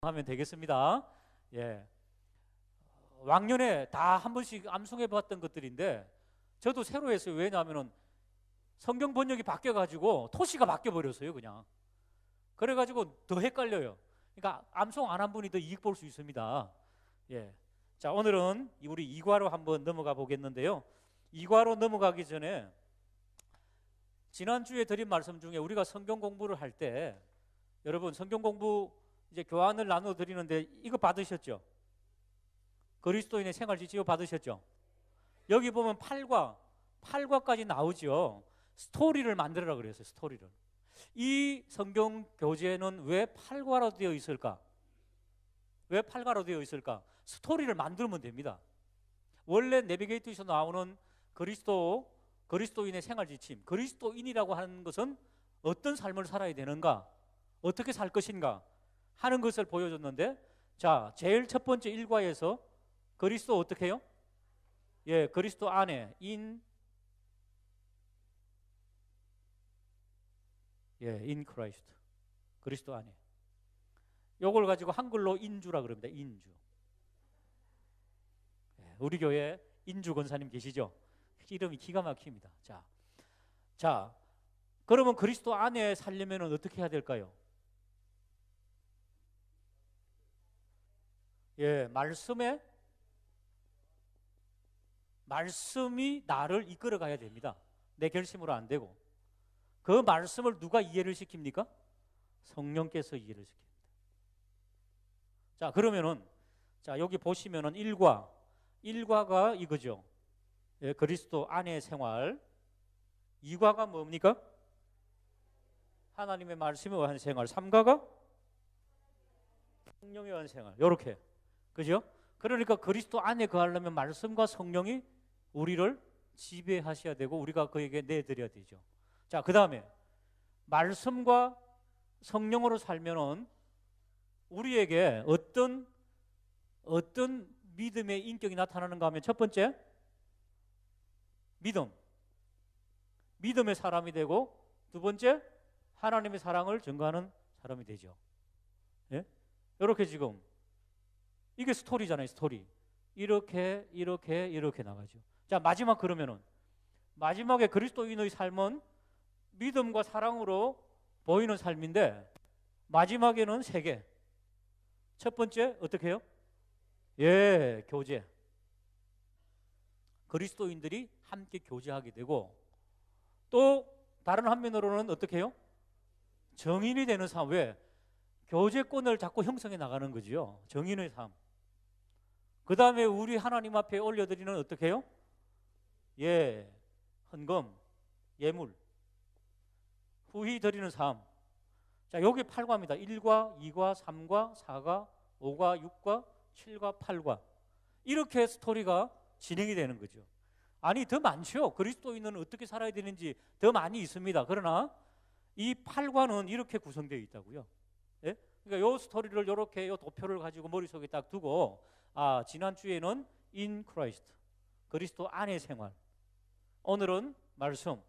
하면 되겠습니다. 예. 왕년에 다 한 번씩 암송해 봤던 것들인데 저도 새로 했어요. 왜냐하면은 성경 번역이 바뀌어 가지고 토시가 바뀌어 버렸어요, 그냥. 그래 가지고 더 헷갈려요. 그러니까 암송 안 한 분이 더 이익 볼 수 있습니다. 예. 자, 오늘은 우리 이과로 한번 넘어가 보겠는데요. 이과로 넘어가기 전에 지난주에 드린 말씀 중에 우리가 성경 공부를 할 때 여러분 성경 공부 이제 교환을 나눠 드리는데 이거 받으셨죠? 그리스도인의 생활 지지요 받으셨죠? 여기 보면 8과까지 나오죠. 스토리를 만들어라 그랬어요. 스토리를. 이 성경 교재는 왜 8과로 되어 있을까? 왜 8과로 되어 있을까? 스토리를 만들면 됩니다. 원래 내비게이터에서 나오는 그리스도인의 생활 지침, 그리스도인이라고 하는 것은 어떤 삶을 살아야 되는가, 어떻게 살 것인가 하는 것을 보여줬는데, 자, 제일 첫 번째 1과에서 그리스도 어떻게 해요? 예, 그리스도 안에 in Christ. 그리스도 안에. 요걸 가지고 한글로 인주라 그럽니다. 인주. 예, 우리 교회 인주 권사님 계시죠? 이름이 기가 막힙니다. 자, 그러면 그리스도 안에 살려면 어떻게 해야 될까요? 예, 말씀이 나를 이끌어 가야 됩니다. 내 결심으로 안 되고. 그 말씀을 누가 이해를 시킵니까? 성령께서 이해를 시킵니다. 자, 그러면은 자, 여기 보시면은 1과가 이거죠. 예, 그리스도 안의 생활. 2과가 뭡니까? 하나님의 말씀에 의한 생활. 3과가 성령에 의한 생활. 요렇게. 그죠? 그러니까 그리스도 안에 거하려면 말씀과 성령이 우리를 지배하셔야 되고 우리가 그에게 내드려야 되죠. 자, 그 다음에 말씀과 성령으로 살면은 우리에게 어떤 믿음의 인격이 나타나는가 하면 첫 번째 믿음의 사람이 되고 두 번째 하나님의 사랑을 증거하는 사람이 되죠. 예? 이렇게 지금 이게 스토리잖아요. 스토리. 이렇게 나가죠. 자, 마지막 그러면은 마지막에 그리스도인의 삶은 믿음과 사랑으로 보이는 삶인데 마지막에는 3개. 첫 번째 어떻게 해요? 예, 교제. 그리스도인들이 함께 교제하게 되고 또 다른 한면으로는 어떻게 해요? 정인이 되는 삶. 왜? 교제권을 자꾸 형성해 나가는 거지요. 정인의 삶. 그 다음에 우리 하나님 앞에 올려드리는 어떻게 해요? 예, 헌금, 예물, 후히 드리는 삶. 자, 여기 8과입니다. 1과, 2과, 3과, 4과, 5과, 6과, 7과, 8과. 이렇게 스토리가 진행이 되는 거죠. 아니, 더 많죠. 그리스도인은 어떻게 살아야 되는지 더 많이 있습니다. 그러나 이 8과는 이렇게 구성되어 있다고요. 예? 그러니까 이 스토리를 이렇게 이 도표를 가지고 머릿속에 딱 두고 지난주에는 in Christ, 그리스도 안의 생활. 오늘은 말씀.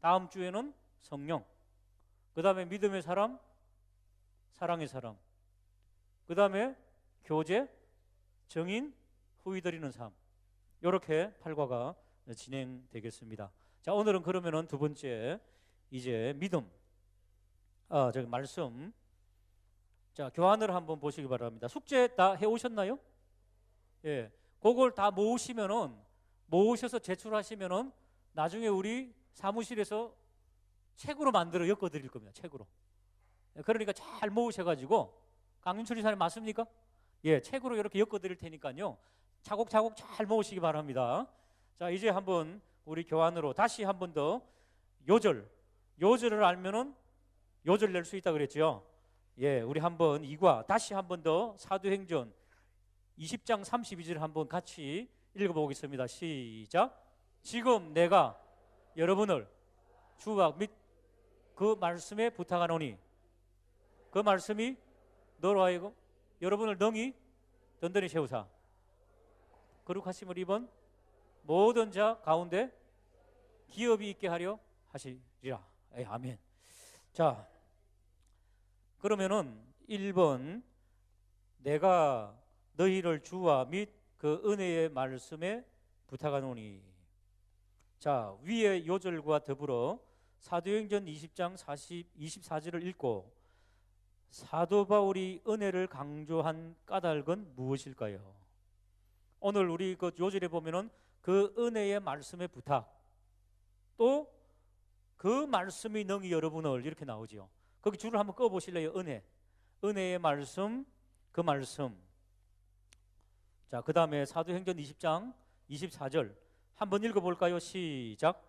다음 주에는 성령. 그 다음에 믿음의 사람, 사랑의 사람. 그 다음에 교제, 정인, 후히 드리는 삶. 이렇게 8과가 진행되겠습니다. 자, 오늘은 그러면은 두 번째 이제 믿음. 저기 말씀. 자, 교환을 한번 보시기 바랍니다. 숙제 다 해오셨나요? 예, 그걸 다 모으셔서 제출하시면은 나중에 우리 사무실에서 책으로 만들어 엮어드릴 겁니다. 책으로. 그러니까 잘 모으셔가지고 강윤철 이사님 맞습니까? 예, 책으로 이렇게 엮어드릴 테니까요. 차곡차곡 잘 모으시기 바랍니다. 자, 이제 한번 우리 교환으로 다시 한 번 더 요절을 알면은 요절 낼 수 있다 그랬죠. 예, 우리 한번 2과 다시 한 번 더 사도행전 20장 32절 한번 같이 읽어보겠습니다. 시작. 지금 내가 여러분을 주와 및 그 말씀에 부탁하노니 그 말씀이 너로 하여금 여러분을 능히 든든히 세우사 거룩하심을 입은 모든 자 가운데 기업이 있게 하려 하시리라. 아멘. 자, 그러면은 1번 내가 너희를 주와 및 그 은혜의 말씀에 부탁하노니. 자, 위의 요절과 더불어 사도행전 20장 24절을 읽고 사도 바울이 은혜를 강조한 까닭은 무엇일까요? 오늘 우리 그 요절에 보면은 그 은혜의 말씀의 부탁, 또 그 말씀이 능히 여러분을 이렇게 나오죠. 거기 줄을 한번 꺼 보실래요? 은혜의 말씀, 그 말씀. 자, 그 다음에 사도행전 20장 24절 한번 읽어볼까요? 시작.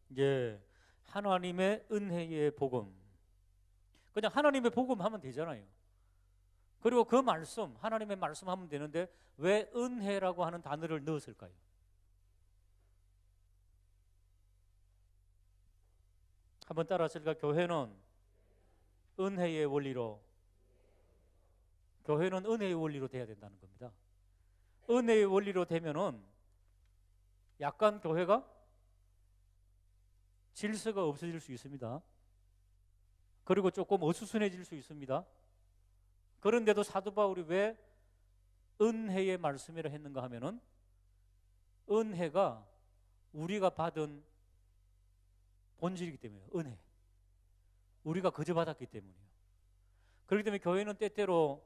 이제 하나님의 은혜의 복음, 그냥 하나님의 복음 하면 되잖아요. 그리고 그 말씀, 하나님의 말씀 하면 되는데 왜 은혜라고 하는 단어를 넣었을까요? 한번 따라하실까? 교회는 은혜의 원리로, 교회는 은혜의 원리로 돼야 된다는 겁니다. 은혜의 원리로 되면은 약간 교회가 질서가 없어질 수 있습니다. 그리고 조금 어수선해질 수 있습니다. 그런데도 사도 바울이 왜 은혜의 말씀이라 했는가 하면은 은혜가 우리가 받은 본질이기 때문이에요. 은혜. 우리가 그저 받았기 때문이에요. 그렇기 때문에 교회는 때때로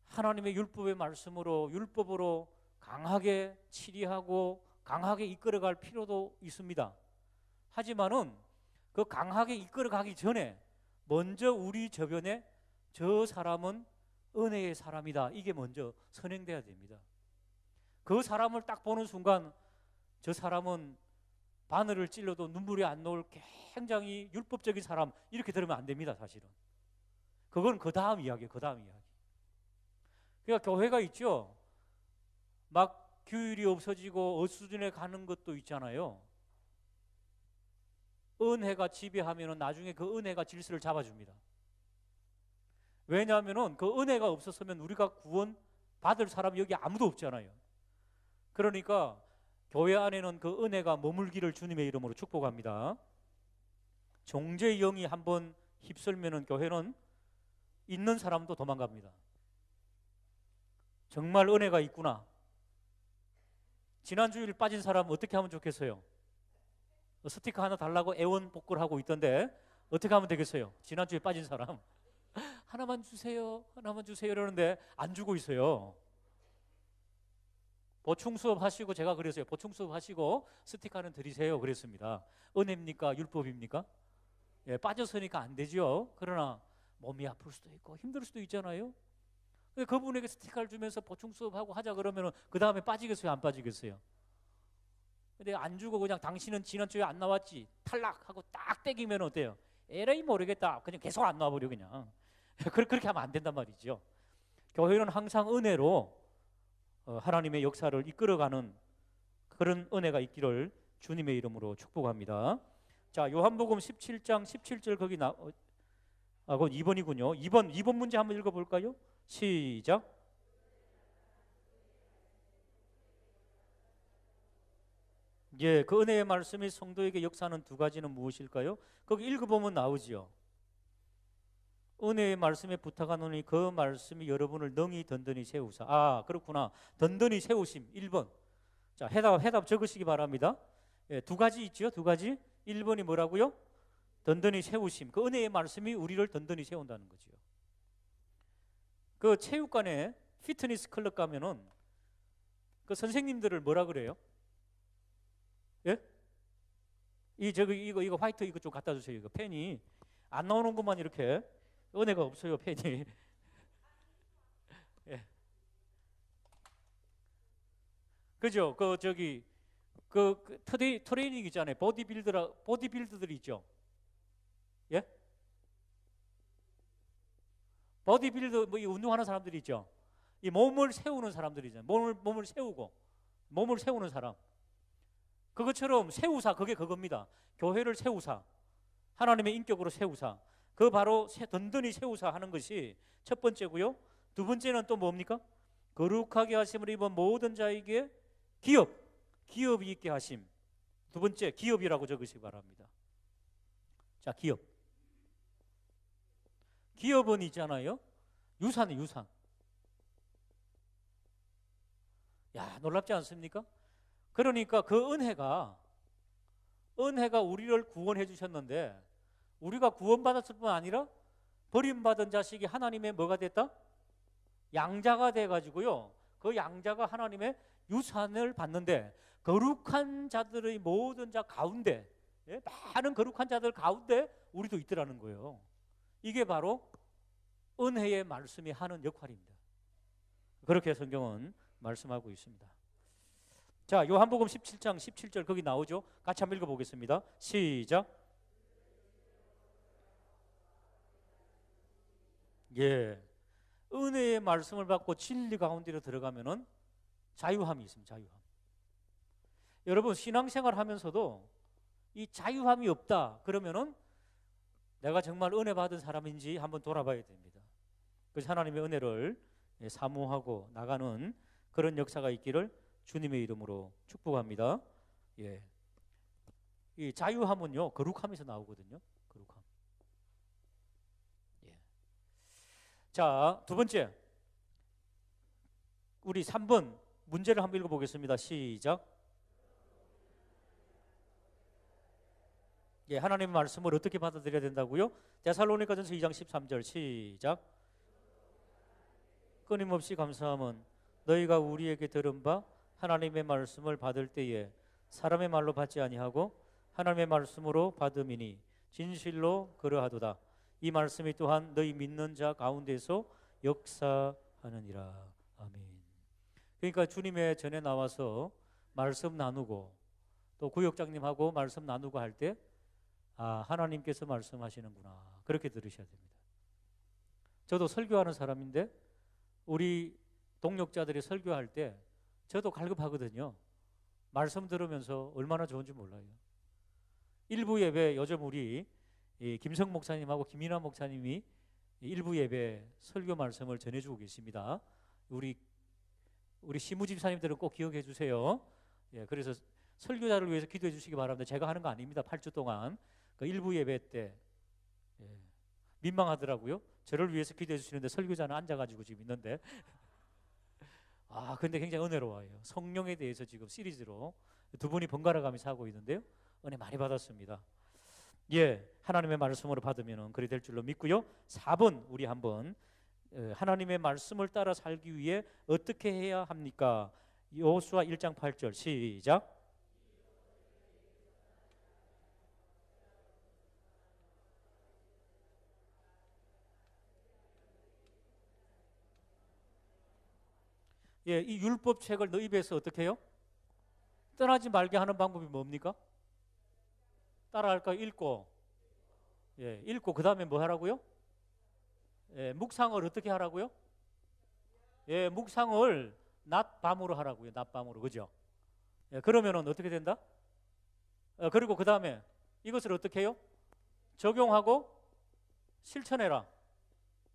하나님의 율법의 말씀으로, 율법으로 강하게 치리하고 강하게 이끌어갈 필요도 있습니다. 하지만은 그 강하게 이끌어가기 전에 먼저 우리 저변에 저 사람은 은혜의 사람이다, 이게 먼저 선행돼야 됩니다. 그 사람을 딱 보는 순간 저 사람은 바늘을 찔러도 눈물이 안 나올 굉장히 율법적인 사람, 이렇게 들으면 안 됩니다. 사실은 그건 그 다음 이야기예요. 그 다음 이야기. 그러니까 교회가 있죠, 막 규율이 없어지고 어수선해 가는 것도 있잖아요. 은혜가 지배하면 나중에 그 은혜가 질서를 잡아줍니다. 왜냐하면 그 은혜가 없었으면 우리가 구원 받을 사람이 여기 아무도 없잖아요. 그러니까 교회 안에는 그 은혜가 머물기를 주님의 이름으로 축복합니다. 종죄의 영이 한번 휩쓸면은 교회는 있는 사람도 도망갑니다. 정말 은혜가 있구나. 지난주일 빠진 사람 어떻게 하면 좋겠어요? 스티커 하나 달라고 애원복구를 하고 있던데 어떻게 하면 되겠어요? 지난주에 빠진 사람 하나만 주세요, 하나만 주세요 이러는데 안 주고 있어요. 보충 수업 하시고, 제가 그랬어요. 보충 수업 하시고 스티커는 드리세요 그랬습니다. 은혜입니까? 율법입니까? 예, 빠졌으니까 안 되죠. 그러나 몸이 아플 수도 있고 힘들 수도 있잖아요. 그분에게 스티커를 주면서 보충 수업하고 하자 그러면 그 다음에 빠지겠어요? 안 빠지겠어요? 근데 안 주고 그냥 당신은 지난주에 안 나왔지 탈락하고 딱 떼기면 어때요? 에라이 모르겠다, 그냥 계속 안 나와버려 그냥. 그렇게 하면 안 된단 말이죠. 교회는 항상 은혜로 하나님의 역사를 이끌어가는 그런 은혜가 있기를 주님의 이름으로 축복합니다. 자, 요한복음 17장 17절 거기 그건 2번이군요. 2번 문제 한번 읽어볼까요? 시작. 예, 그 은혜의 말씀이 성도에게 역사하는 두 가지는 무엇일까요? 거기 읽어보면 나오지요. 은혜의 말씀에 부탁하노니 그 말씀이 여러분을 능히 든든히 세우사. 아, 그렇구나. 든든히 세우심. 1번. 자, 해답 적으시기 바랍니다. 예, 두 가지 있죠. 두 가지. 1번이 뭐라고요? 든든히 세우심. 그 은혜의 말씀이 우리를 든든히 세운다는 거죠. 그 체육관에 피트니스 클럽 가면은 그 선생님들을 뭐라 그래요? 예? 이거 화이트 이거 좀 갖다 주세요. 이거 펜이 안 나오는 것만 이렇게 은혜가 없어요, 펜이. 예. 그죠? 트레이닝 있잖아요. 보디빌더들이 있죠. 예? 보디빌더 뭐 이 운동하는 사람들이 있죠. 이 몸을 세우는 사람들이잖아요. 몸을 세우는 사람. 그것처럼 세우사, 그게 그겁니다. 교회를 세우사, 하나님의 인격으로 세우사, 그 바로 든든히 세우사 하는 것이 첫 번째고요. 두 번째는 또 뭡니까? 거룩하게 하심을 입은 모든 자에게 기업, 기업이 있게 하심. 두 번째, 기업이라고 적으시기 바랍니다. 자, 기업. 기업은 있잖아요. 유산이 유산. 야, 놀랍지 않습니까? 그러니까 그 은혜가 우리를 구원해 주셨는데 우리가 구원받았을 뿐 아니라 버림받은 자식이 하나님의 뭐가 됐다? 양자가 돼가지고요. 그 양자가 하나님의 유산을 받는데 거룩한 자들의 모든 자 가운데, 많은 거룩한 자들 가운데 우리도 있더라는 거예요. 이게 바로 은혜의 말씀이 하는 역할입니다. 그렇게 성경은 말씀하고 있습니다. 자, 요한복음 17장 17절 거기 나오죠. 같이 한번 읽어보겠습니다. 시작. 예, 은혜의 말씀을 받고 진리 가운데로 들어가면은 자유함이 있습니다. 자유함. 여러분, 신앙생활 하면서도 이 자유함이 없다 그러면은 내가 정말 은혜 받은 사람인지 한번 돌아봐야 됩니다. 그래서 하나님의 은혜를 사모하고 나가는 그런 역사가 있기를 주님의 이름으로 축복합니다. 예, 이 자유함은요 거룩함에서 나오거든요. 거룩함. 예. 자, 두 번째, 우리 3번 문제를 한번 읽어보겠습니다. 시작. 예, 하나님의 말씀을 어떻게 받아들여야 된다고요? 데살로니가전서 2장 13절 시작. 끊임없이 감사함은 너희가 우리에게 들은 바 하나님의 말씀을 받을 때에 사람의 말로 받지 아니하고 하나님의 말씀으로 받음이니 진실로 그러하도다. 이 말씀이 또한 너희 믿는 자 가운데서 역사하느니라. 아멘. 그러니까 주님의 전에 나와서 말씀 나누고 또 구역장님하고 말씀 나누고 할 때 하나님께서 말씀하시는구나, 그렇게 들으셔야 됩니다. 저도 설교하는 사람인데 우리 동역자들이 설교할 때 저도 갈급하거든요. 말씀 들으면서 얼마나 좋은지 몰라요. 일부 예배 요즘 우리 김성 목사님하고 김인환 목사님이 일부 예배 설교 말씀을 전해주고 계십니다. 우리 시무집사님들은 꼭 기억해 주세요. 예, 그래서 설교자를 위해서 기도해 주시기 바랍니다. 제가 하는 거 아닙니다. 8주 동안 그 일부 예배 때 민망하더라고요. 저를 위해서 기도해 주시는데 설교자는 앉아가지고 지금 있는데 근데 굉장히 은혜로워요. 성령에 대해서 지금 시리즈로 두 분이 번갈아 가면서 하고 있는데요. 은혜 많이 받았습니다. 예, 하나님의 말씀으로 받으면 그리 될 줄로 믿고요. 4번 우리 한번 하나님의 말씀을 따라 살기 위해 어떻게 해야 합니까? 여호수아 1장 8절 시작. 예, 이 율법책을 너 입에서 어떻게 해요? 떠나지 말게 하는 방법이 뭡니까? 따라할까요? 읽고. 예, 읽고 그 다음에 뭐 하라고요? 예, 묵상을 어떻게 하라고요? 예, 묵상을 낮 밤으로 하라고요. 낮 밤으로, 그죠? 예, 그러면은 어떻게 된다? 그리고 그 다음에 이것을 어떻게 해요? 적용하고 실천해라.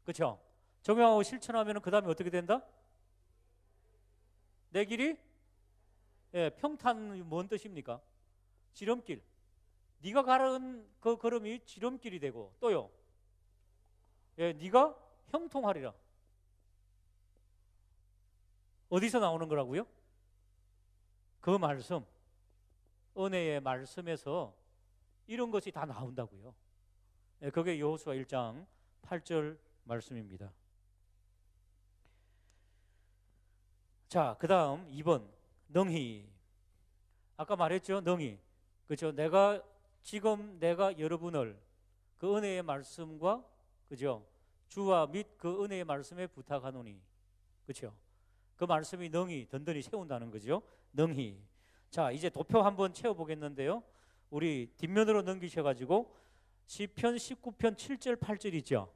그렇죠? 적용하고 실천하면은 그 다음에 어떻게 된다? 내 길이 평탄이 뭔 뜻입니까? 지름길. 네가 가는 그 걸음이 지름길이 되고 또요. 네가 형통하리라. 어디서 나오는 거라고요? 그 말씀, 은혜의 말씀에서 이런 것이 다 나온다고요. 그게 여호수아 1장 8절 말씀입니다. 자, 그 다음 2번 능히. 아까 말했죠, 능히. 그렇죠? 내가 여러분을 그 은혜의 말씀과, 그죠? 주와 및 그 은혜의 말씀에 부탁하노니, 그렇죠? 그 말씀이 능히 든든히 세운다는 거죠. 능히. 자, 이제 도표 한번 채워보겠는데요. 우리 뒷면으로 넘기셔가지고 시편 19편 7절 8절 있죠.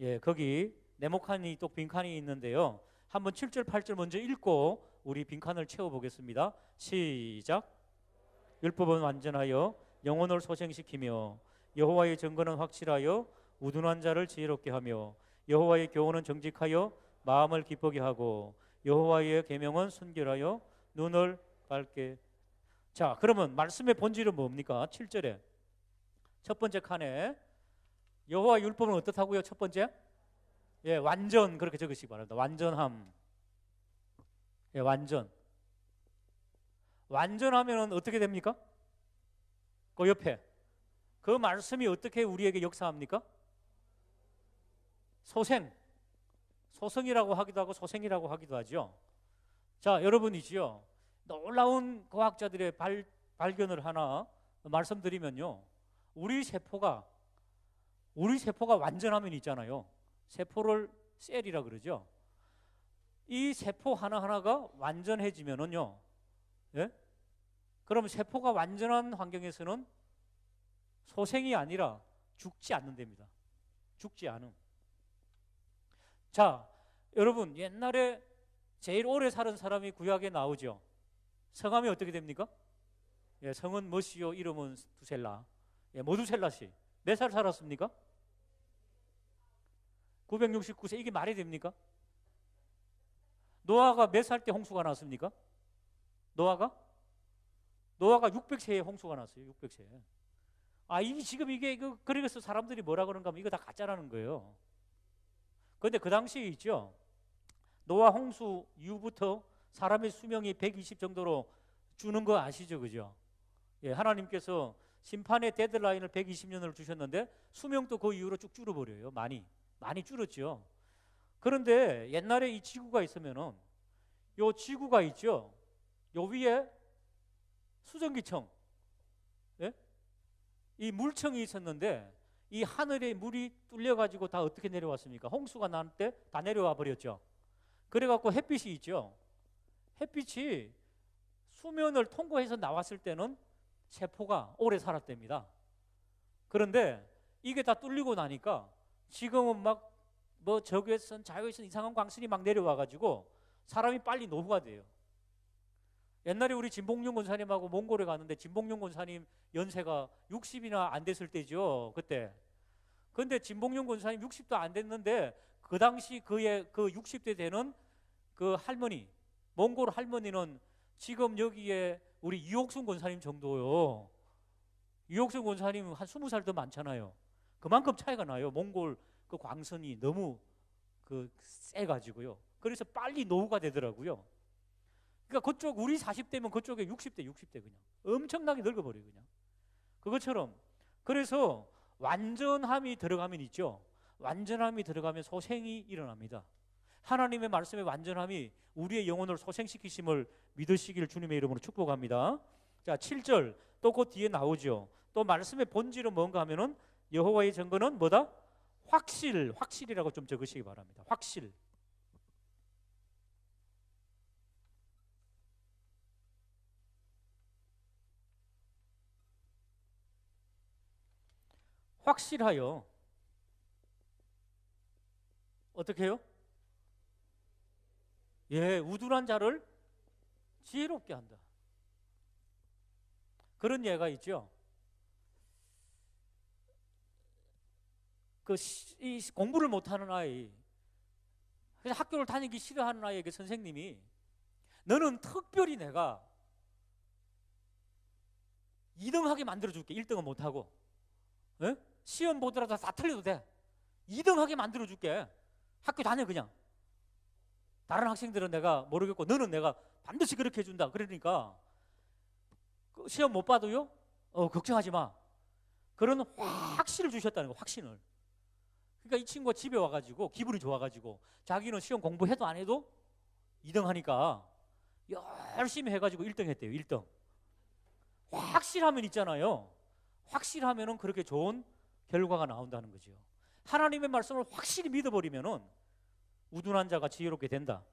예, 거기 네모칸이 또 빈칸이 있는데요. 한번 7절 8절 먼저 읽고 우리 빈칸을 채워보겠습니다. 시작. 율법은 완전하여 영혼을 소생시키며 여호와의 증거는 확실하여 우둔한 자를 지혜롭게 하며 여호와의 교훈은 정직하여 마음을 기쁘게 하고 여호와의 계명은 순결하여 눈을 밝게 자, 그러면 말씀의 본질은 뭡니까? 7절에 첫 번째 칸에 여호와 율법은 어떻다고요? 첫 번째? 예, 완전 그렇게 적으시기 바랍니다. 완전함. 예, 완전. 완전하면 어떻게 됩니까? 그 옆에 그 말씀이 어떻게 우리에게 역사합니까? 소생. 소성이라고 하기도 하고 소생이라고 하기도 하죠. 자, 여러분이지요. 놀라운 과학자들의 발견을 하나 말씀드리면요. 우리 세포가 완전하면 있잖아요. 세포를 셀이라 그러죠. 이 세포 하나하나가 완전해지면은요. 예? 그럼 세포가 완전한 환경에서는 소생이 아니라 죽지 않는답니다. 죽지 않음. 자, 여러분 옛날에 제일 오래 살은 사람이 구약에 나오죠. 성함이 어떻게 됩니까? 예, 성은 뭐시요? 이름은 두셀라. 예, 모두셀라씨. 몇 살 살았습니까? 969세. 이게 말이 됩니까? 노아가 몇 살 때 홍수가 났습니까? 노아가 600세에 홍수가 났어요. 600세. 아, 지금 이게 그래서 사람들이 뭐라 그런가 하면 이거 다 가짜라는 거예요. 그런데 그 당시에 있죠. 노아 홍수 이후부터 사람의 수명이 120 정도로 주는 거 아시죠? 그죠? 예, 하나님께서 심판의 데드라인을 120년을 주셨는데 수명도 그 이후로 쭉 줄어버려요. 많이 줄었죠. 그런데 옛날에 이 지구가 있으면은 요 지구가 있죠. 요 위에 수증기청, 예? 이 물청이 있었는데 이 하늘에 물이 뚫려가지고 다 어떻게 내려왔습니까? 홍수가 날 때 다 내려와 버렸죠. 그래갖고 햇빛이 있죠. 햇빛이 수면을 통과해서 나왔을 때는 세포가 오래 살았답니다. 그런데 이게 다 뚫리고 나니까 지금은 막 뭐 적외선, 자외선 이상한 광선이 막 내려와가지고 사람이 빨리 노후가 돼요. 옛날에 우리 진봉용 권사님하고 몽골에 갔는데 진봉용 권사님 연세가 60이나 안 됐을 때죠. 그때. 근데 진봉용 권사님 60도 안 됐는데 그 당시 그의 그 60대 되는 그 할머니, 몽골 할머니는 지금 여기에 우리 이옥순 권사님 정도요. 이옥순 권사님 한 20살 더 많잖아요. 그만큼 차이가 나요. 몽골 그 광선이 너무 세가지고요. 그래서 빨리 노후가 되더라고요. 그러니까 그쪽 우리 40대면 그쪽에 60대 그냥 엄청나게 늙어버려요. 그냥 그것처럼. 그래서 완전함이 들어가면 있죠. 완전함이 들어가면 소생이 일어납니다. 하나님의 말씀의 완전함이 우리의 영혼을 소생시키심을 믿으시길 주님의 이름으로 축복합니다. 자, 7절 또 그 뒤에 나오죠. 또 말씀의 본질은 뭔가 하면은 여호와의 증거는 뭐다? 확실이라고 좀 적으시기 바랍니다. 확실. 확실하여 어떻게 해요? 예, 우둔한 자를 지혜롭게 한다. 그런 예가 있죠. 이 공부를 못하는 아이, 그래서 학교를 다니기 싫어하는 아이에게 선생님이 너는 특별히 내가 2등하게 만들어줄게. 1등은 못하고. 에? 시험 보더라도 다 틀려도 돼. 2등하게 만들어줄게. 학교 다녀 그냥. 다른 학생들은 내가 모르겠고 너는 내가 반드시 그렇게 해준다. 그러니까 시험 못 봐도요? 걱정하지 마. 그런 확신을 주셨다는 거. 확신을. 그러니까 이 친구가 집에 와가지고 기분이 좋아가지고 자기는 시험 공부해도 안 해도 2등 하니까 열심히 해가지고 1등 했대요. 1등. 확실하면 있잖아요. 확실하면은 그렇게 좋은 결과가 나온다는 거죠. 하나님의 말씀을 확실히 믿어버리면은 우둔한 자가 지혜롭게 된다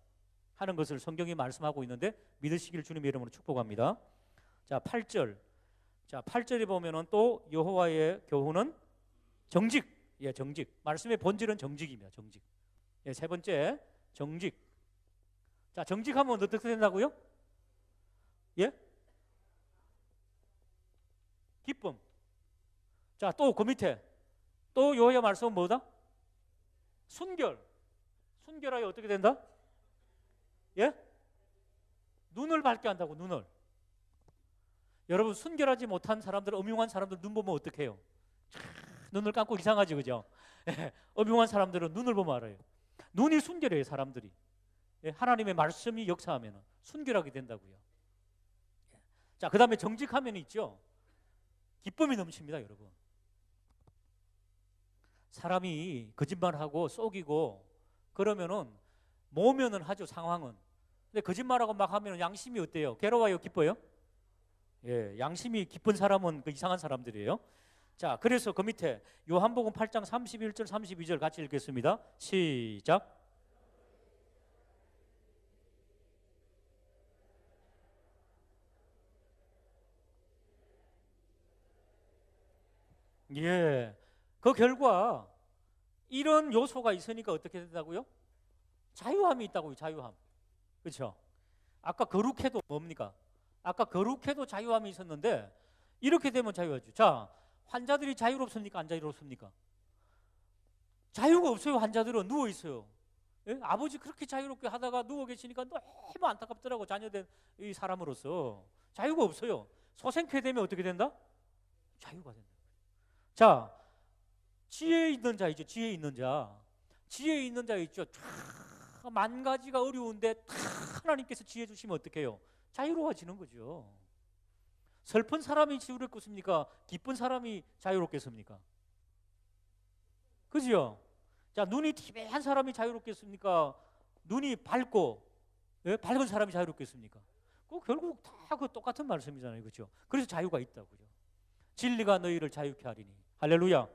하는 것을 성경이 말씀하고 있는데 믿으시길 주님의 이름으로 축복합니다. 자, 8절. 자, 8절에 보면은 또 여호와의 교훈은 정직. 예, 정직. 말씀의 본질은 정직입니다. 정직. 예, 세 번째 정직. 자, 정직하면 어떻게 된다고요? 예? 기쁨. 자, 또 그 밑에 또 여호와의 말씀은 뭐다? 순결. 순결하여 어떻게 된다? 예? 눈을 밝게 한다고. 눈을. 여러분 순결하지 못한 사람들, 음흉한 사람들 눈 보면 어떻게 해요? 눈을 감고 이상하지, 그죠? 음흉한 사람들은 눈을 보면 알아요. 눈이 순결해요, 사람들이. 하나님의 말씀이 역사하면 순결하게 된다고요. 자, 그 다음에 정직하면 있죠. 기쁨이 넘칩니다, 여러분. 사람이 거짓말하고 속이고 그러면은 모면은 하죠, 상황은. 근데 거짓말하고 막 하면 양심이 어때요? 괴로워요, 기뻐요? 예, 양심이 기쁜 사람은 그 이상한 사람들이에요. 자, 그래서 그 밑에 요한복음 8장 31절 32절 같이 읽겠습니다. 시작. 예, 그 결과 이런 요소가 있으니까 어떻게 된다고요? 자유함이 있다고요, 자유함. 그렇죠? 아까 거룩해도 뭡니까? 아까 거룩해도 자유함이 있었는데 이렇게 되면 자유하죠. 자, 환자들이 자유롭습니까? 안 자유롭습니까? 자유가 없어요. 환자들은 누워 있어요. 예? 아버지 그렇게 자유롭게 하다가 누워 계시니까 너무 안타깝더라고. 자녀된 이 사람으로서 자유가 없어요. 소생케되면 어떻게 된다? 자유가 된다. 자, 지혜 있는 자 있죠. 지혜 있는 자. 지혜 있는 자 있죠. 만 가지가 어려운데 하나님께서 지혜 주시면 어떻게 해요? 자유로워지는 거죠. 슬픈 사람이 자유롭겠습니까? 기쁜 사람이 자유롭겠습니까? 그죠? 자, 눈이 티베한 사람이 자유롭겠습니까? 눈이 밝고 밝은 사람이 자유롭겠습니까? 결국 다 그 똑같은 말씀이잖아요. 그렇죠? 그래서 자유가 있다고요. 진리가 너희를 자유케 하리니. 할렐루야.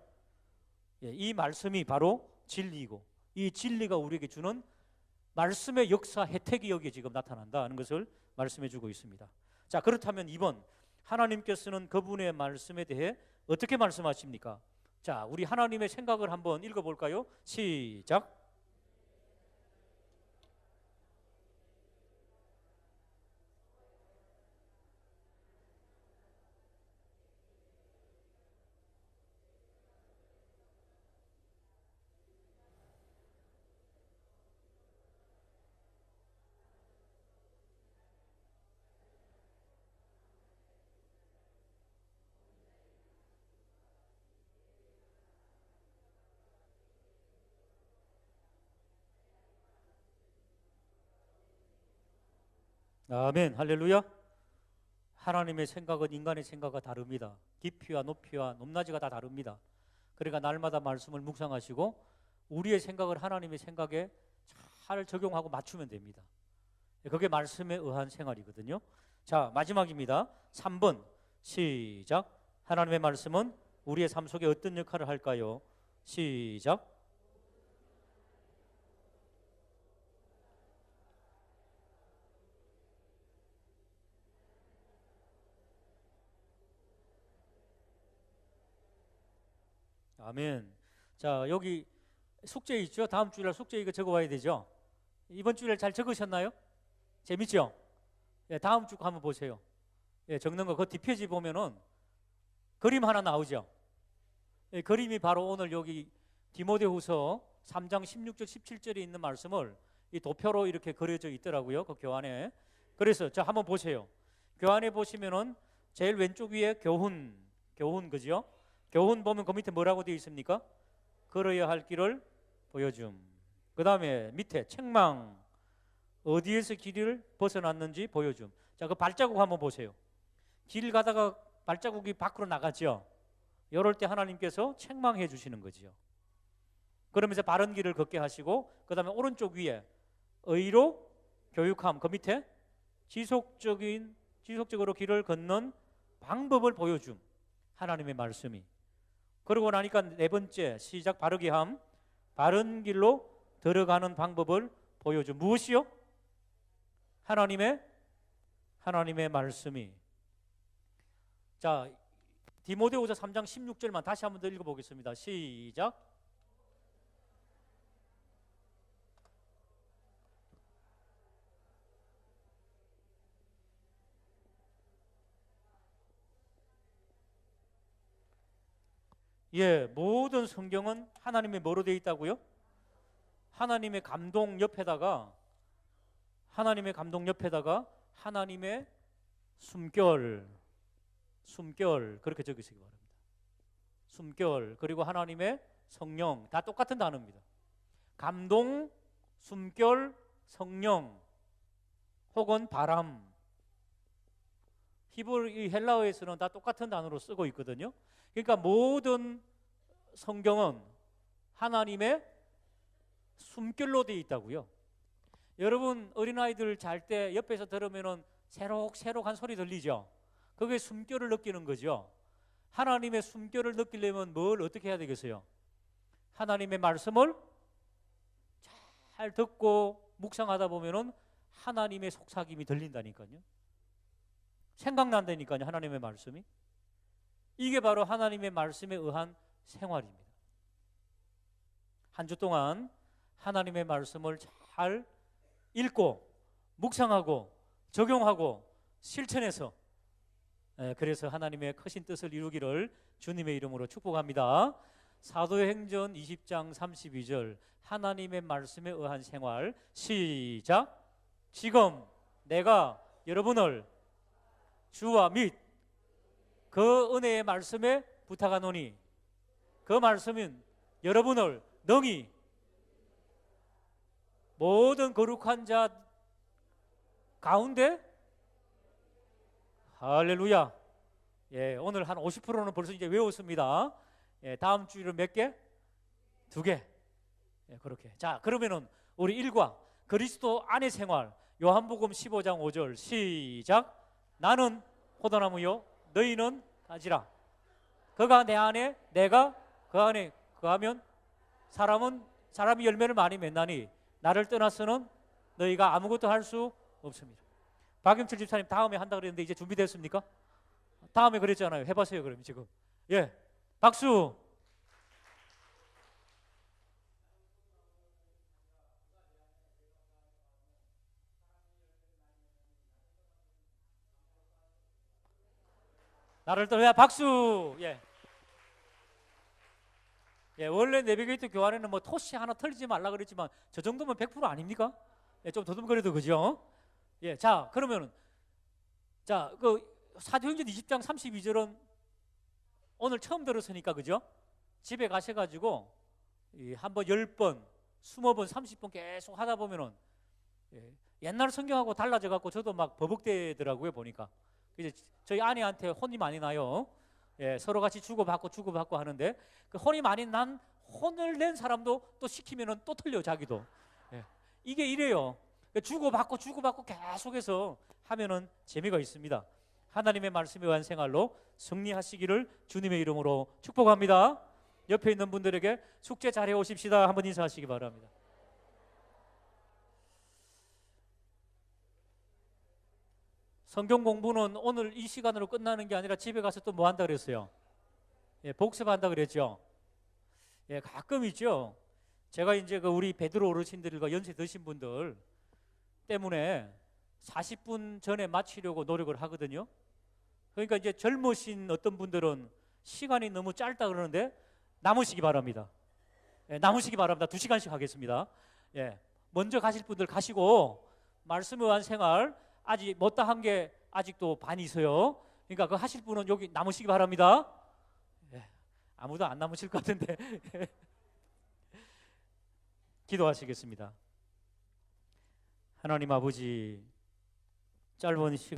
예, 이 말씀이 바로 진리이고 이 진리가 우리에게 주는 말씀의 역사 혜택이 여기에 지금 나타난다는 것을 말씀해 주고 있습니다. 자, 그렇다면 2번 하나님께서는 그분의 말씀에 대해 어떻게 말씀하십니까? 자, 우리 하나님의 생각을 한번 읽어볼까요? 시작. 아멘. 할렐루야. 하나님의 생각은 인간의 생각과 다릅니다. 깊이와 높이와 높낮이가 다 다릅니다. 그러니까 날마다 말씀을 묵상하시고 우리의 생각을 하나님의 생각에 잘 적용하고 맞추면 됩니다. 그게 말씀에 의한 생활이거든요. 자, 마지막입니다. 3번 시작. 하나님의 말씀은 우리의 삶 속에 어떤 역할을 할까요? 시작. 아멘. 자, 여기 숙제 있죠? 다음 주일날 숙제 이거 적어와야 되죠? 이번 주일날 잘 적으셨나요? 재밌죠? 예, 다음 주 한번 보세요. 예, 적는 거 그 뒷페이지 보면은 그림 하나 나오죠? 예, 그림이 바로 오늘 여기 디모데후서 3장 16절 17절에 있는 말씀을 이 도표로 이렇게 그려져 있더라고요. 그 교환에. 그래서 자, 한번 보세요. 교환에 보시면은 제일 왼쪽 위에 교훈 그죠? 교훈 보면 그 밑에 뭐라고 되어 있습니까? 걸어야 할 길을 보여줌. 그 다음에 밑에 책망, 어디에서 길을 벗어났는지 보여줌. 자, 그 발자국 한번 보세요. 길 가다가 발자국이 밖으로 나갔죠. 이럴 때 하나님께서 책망해 주시는 거죠. 그러면서 바른 길을 걷게 하시고 그 다음에 오른쪽 위에 의로 교육함, 그 밑에 지속적으로 길을 걷는 방법을 보여줌. 하나님의 말씀이. 그러고 나니까 네 번째 시작 바르게 함, 바른 길로 들어가는 방법을 보여줌. 무엇이요? 하나님의 말씀이. 자, 디모데후서 3장 16절만 다시 한번 더 읽어보겠습니다. 시작. 예, 모든 성경은 하나님의 뭐로 되어 있다고요? 하나님의 감동 옆에다가 하나님의 숨결, 숨결 그렇게 적으시기 바랍니다. 숨결 그리고 하나님의 성령 다 똑같은 단어입니다. 감동, 숨결, 성령 혹은 바람. 히브리 헬라어에서는 다 똑같은 단어로 쓰고 있거든요. 그러니까 모든 성경은 하나님의 숨결로 되어 있다고요. 여러분 어린아이들 잘 때 옆에서 들으면은 새록새록한 소리 들리죠. 그게 숨결을 느끼는 거죠. 하나님의 숨결을 느끼려면 뭘 어떻게 해야 되겠어요? 하나님의 말씀을 잘 듣고 묵상하다 보면은 하나님의 속삭임이 들린다니까요. 생각난다니까요. 하나님의 말씀이. 이게 바로 하나님의 말씀에 의한 생활입니다. 한 주 동안 하나님의 말씀을 잘 읽고 묵상하고 적용하고 실천해서 그래서 하나님의 크신 뜻을 이루기를 주님의 이름으로 축복합니다. 사도행전 20장 32절 하나님의 말씀에 의한 생활 시작. 지금 내가 여러분을 주와 및 그 은혜의 말씀에 부탁하노니 그 말씀은 여러분을 능히 모든 거룩한 자 가운데 할렐루야. 예, 오늘 한 50%는 벌써 이제 외웠습니다. 예, 다음 주일은 몇 개? 2개. 예, 그렇게. 자, 그러면은 우리 1과 그리스도 안의 생활 요한복음 15장 5절 시작. 나는 포도나무요 너희는 가지라. 그가 내 안에 내가 그 안에 거하면 사람이 열매를 많이 맺나니 나를 떠나서는 너희가 아무것도 할 수 없습니다. 박영철 집사님 다음에 한다 그랬는데 이제 준비됐습니까? 다음에 그랬잖아요. 해보세요. 그럼 지금. 예, 박수. 나를 떠나 박수. 예. 예, 원래 내비게이터 교환에는 뭐 토시 하나 털리지 말라 그랬지만 저 정도면 100% 아닙니까? 예, 좀 더듬거려도 그죠? 예, 자 그러면은 그 사도행전 20장 32절은 오늘 처음 들었으니까 그죠? 집에 가셔가지고 한번 10번, 20번, 30번 계속 하다 보면은 옛날 성경하고 달라져 갖고 저도 막 버벅대더라고요 보니까. 이제 저희 아내한테 혼이 많이 나요. 예, 서로 같이 주고받고 하는데 그 혼이 많이 난 혼을 낸 사람도 또 시키면은 또 틀려 자기도. 예, 이게 이래요. 주고받고 계속해서 하면은 재미가 있습니다. 하나님의 말씀에 의한 생활로 승리하시기를 주님의 이름으로 축복합니다. 옆에 있는 분들에게 숙제 잘 해오십시다 한번 인사하시기 바랍니다. 성경 공부는 오늘 이 시간으로 끝나는 게 아니라 집에 가서 또 뭐 한다 그랬어요? 예, 복습한다 그랬죠. 예, 가끔 있죠. 제가 이제 그 우리 베드로 어르신들과 연세 드신 분들 때문에 40분 전에 마치려고 노력을 하거든요. 그러니까 이제 젊으신 어떤 분들은 시간이 너무 짧다 그러는데 남으시기 바랍니다. 예, 남으시기 바랍니다. 2시간씩 하겠습니다. 예, 먼저 가실 분들 가시고 말씀에 의한 생활 아직 못다한 게 아직도 반이 있어요. 그러니까 그 하실 분은 여기 남으시기 바랍니다. 예, 아무도 안 남으실 것 같은데 기도하시겠습니다. 하나님 아버지 짧은 시간